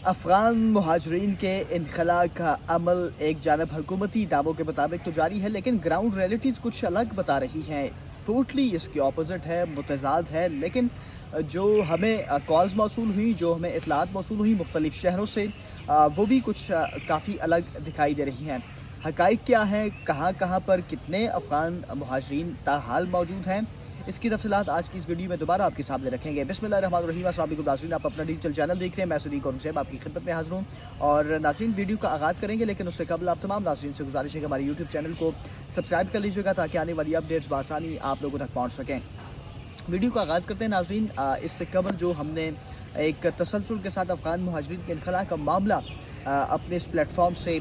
افغان مہاجرین کے انخلا کا عمل ایک جانب حکومتی دعووں کے مطابق تو جاری ہے، لیکن گراؤنڈ ریئلٹیز کچھ الگ بتا رہی ہیں۔ ٹوٹلی اس کی اپوزٹ ہے، متضاد ہے، لیکن جو ہمیں کالز موصول ہوئی، جو ہمیں اطلاعات موصول ہوئی مختلف شہروں سے، وہ بھی کچھ کافی الگ دکھائی دے رہی ہیں۔ حقائق کیا ہیں، کہاں کہاں پر کتنے افغان مہاجرین تاحال موجود ہیں، اس کی تفصیلات آج کی اس ویڈیو میں دوبارہ آپ کے سامنے رکھیں گے۔ بسم اللہ الرحمن الرحیم۔ السلام علیکم ناظرین، آپ اپنا ڈیجیٹل چینل دیکھ رہے ہیں، میں صدیق اورنگزیب آپ کی خدمت میں حاضر ہوں۔ اور ناظرین، ویڈیو کا آغاز کریں گے، لیکن اس سے قبل آپ تمام ناظرین سے گزارش ہے کہ ہمارے یوٹیوب چینل کو سبسکرائب کر لیجیے گا تاکہ آنے والی اپڈیٹس بآسانی آپ لوگوں تک پہنچ سکیں۔ ویڈیو کا آغاز کرتے ہیں ناظرین۔ اس سے قبل جو ہم نے ایک تسلسل کے ساتھ افغان مہاجرین کے انخلا کا معاملہ اپنے اس پلیٹ فارم سے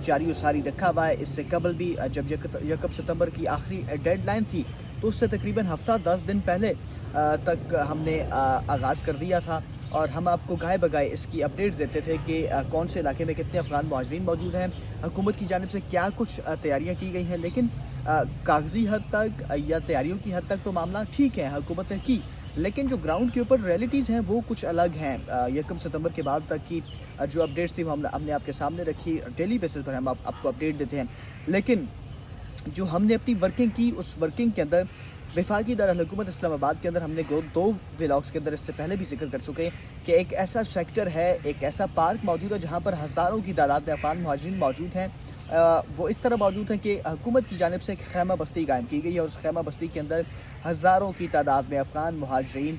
جاری و ساری رکھا ہوا ہے۔ اس سے قبل بھی جب 1 ستمبر کی آخری ڈیڈ لائن تھی تو اس سے تقریباً ہفتہ 10 دن پہلے تک ہم نے آغاز کر دیا تھا، اور ہم آپ کو گائے بگائے اس کی اپڈیٹس دیتے تھے کہ کون سے علاقے میں کتنے افغان مہاجرین موجود ہیں، حکومت کی جانب سے کیا کچھ تیاریاں کی گئی ہیں۔ لیکن کاغذی حد تک یا تیاریوں کی حد تک تو معاملہ ٹھیک ہے، حکومت نے کی، لیکن جو گراؤنڈ کے اوپر ریئلٹیز ہیں وہ کچھ الگ ہیں۔ 1 ستمبر کے بعد تک کی جو اپڈیٹس تھی ہم نے آپ کے سامنے رکھی، ڈیلی بیسس پر ہم آپ کو اپڈیٹ دیتے ہیں، لیکن جو ہم نے اپنی ورکنگ کی اس ورکنگ کے اندر وفاقی دارالحکومت اسلام آباد کے اندر ہم نے 2 ولاگس کے اندر اس سے پہلے بھی ذکر کر چکے کہ ایک ایسا سیکٹر ہے، ایک ایسا پارک موجود ہے جہاں پر ہزاروں کی تعداد میں افغان مہاجرین موجود ہیں۔ وہ اس طرح موجود ہیں کہ حکومت کی جانب سے ایک خیمہ بستی قائم کی گئی ہے، اور اس خیمہ بستی کے اندر ہزاروں کی تعداد میں افغان مہاجرین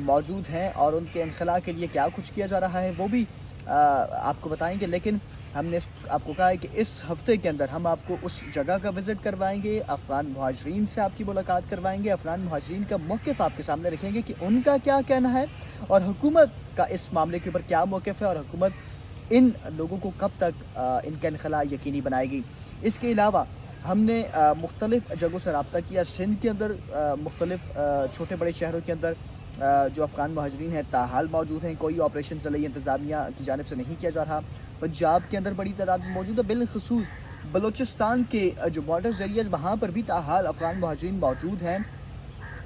موجود ہیں، اور ان کے انخلا کے لیے کیا کچھ کیا جا رہا ہے وہ بھی آپ کو بتائیں گے۔ لیکن ہم نے آپ کو کہا ہے کہ اس ہفتے کے اندر ہم آپ کو اس جگہ کا وزٹ کروائیں گے، افغان مہاجرین سے آپ کی ملاقات کروائیں گے، افغان مہاجرین کا موقف آپ کے سامنے رکھیں گے کہ ان کا کیا کہنا ہے، اور حکومت کا اس معاملے کے اوپر کیا موقف ہے، اور حکومت ان لوگوں کو کب تک ان کا انخلا یقینی بنائے گی۔ اس کے علاوہ ہم نے مختلف جگہوں سے رابطہ کیا، سندھ کے اندر مختلف چھوٹے بڑے شہروں کے اندر جو افغان مہاجرین ہیں تاحال موجود ہیں، کوئی آپریشن ضلعی انتظامیہ کی جانب سے نہیں کیا جا رہا۔ پنجاب کے اندر بڑی تعداد میں موجود ہے، بالخصوص بلوچستان کے جو بارڈرز ایریاز وہاں پر بھی تاحال افغان مہاجرین موجود ہیں،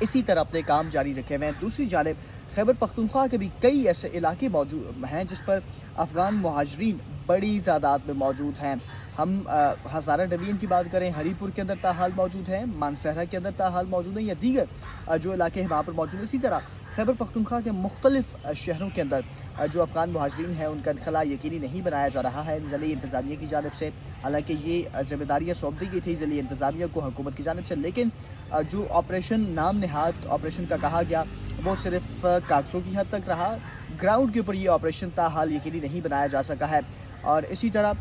اسی طرح اپنے کام جاری رکھے ہوئے ہیں۔ دوسری جانب خیبر پختونخوا کے بھی کئی ایسے علاقے موجود ہیں جس پر افغان مہاجرین بڑی تعداد میں موجود ہیں۔ ہم ہزارہ ڈویژن کی بات کریں، ہری پور کے اندر تاحال موجود ہیں، مانسہرہ کے اندر تاحال موجود ہیں، یا دیگر جو علاقے ہیں وہاں پر موجود ہیں۔ اسی طرح خیبر پختونخوا کے مختلف شہروں کے اندر جو افغان مہاجرین ہیں ان کا انخلا یقینی نہیں بنایا جا رہا ہے ضلعی انتظامیہ کی جانب سے، حالانکہ یہ ذمہ داریاں سونپ دی گئی تھی ضلعی انتظامیہ کو حکومت کی جانب سے، لیکن جو آپریشن نام نہاد آپریشن کا کہا گیا وہ صرف کاغذوں کی حد تک رہا، گراؤنڈ کے اوپر یہ آپریشن تاحال یقینی نہیں بنایا جا سکا ہے۔ اور اسی طرح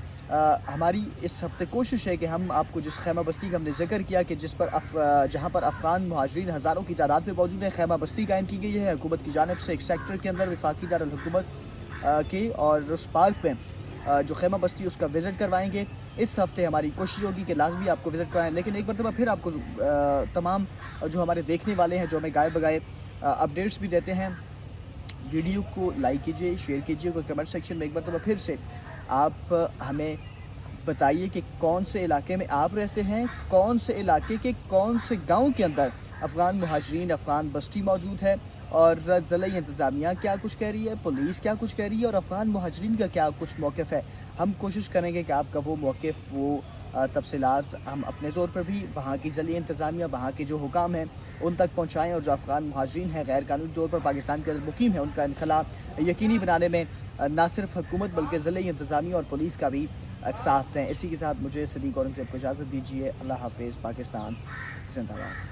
ہماری اس ہفتے کوشش ہے کہ ہم آپ کو جس خیمہ بستی کا ہم نے ذکر کیا کہ جہاں پر افغان مہاجرین ہزاروں کی تعداد میں موجود ہیں، خیمہ بستی قائم کی گئی ہے حکومت کی جانب سے ایک سیکٹر کے اندر وفاقی دارالحکومت کے، اور اس پارک میں جو خیمہ بستی اس کا وزٹ کروائیں گے۔ اس ہفتے ہماری کوشش ہوگی کہ لازمی آپ کو وزٹ کروائیں، لیکن ایک مرتبہ پھر آپ کو تمام جو ہمارے دیکھنے والے ہیں، جو ہمیں گائے بگائے اپڈیٹس بھی دیتے ہیں، ویڈیو کو لائک کیجئے، شیئر کیجئے، کوئی کمنٹ سیکشن میں ایک مرتبہ پھر سے آپ ہمیں بتائیے کہ کون سے علاقے میں آپ رہتے ہیں، کون سے علاقے کے کون سے گاؤں کے اندر افغان مہاجرین، افغان بستی موجود ہے، اور ضلعی انتظامیہ کیا کچھ کہہ رہی ہے، پولیس کیا کچھ کہہ رہی ہے، اور افغان مہاجرین کا کیا کچھ موقف ہے۔ ہم کوشش کریں گے کہ آپ کا وہ موقف، وہ تفصیلات ہم اپنے طور پر بھی وہاں کی ضلعی انتظامیہ، وہاں کے جو حکام ہیں ان تک پہنچائیں، اور جو افغان مہاجرین ہیں غیر قانونی طور پر پاکستان کے مقیم ہیں ان کا انخلا یقینی بنانے میں نہ صرف حکومت بلکہ ضلعی انتظامیہ اور پولیس کا بھی ساتھ دیں۔ اسی کے ساتھ مجھے صدیق اورنگزیب کو اجازت دیجیے۔ اللہ حافظ۔ پاکستان زندہ باد۔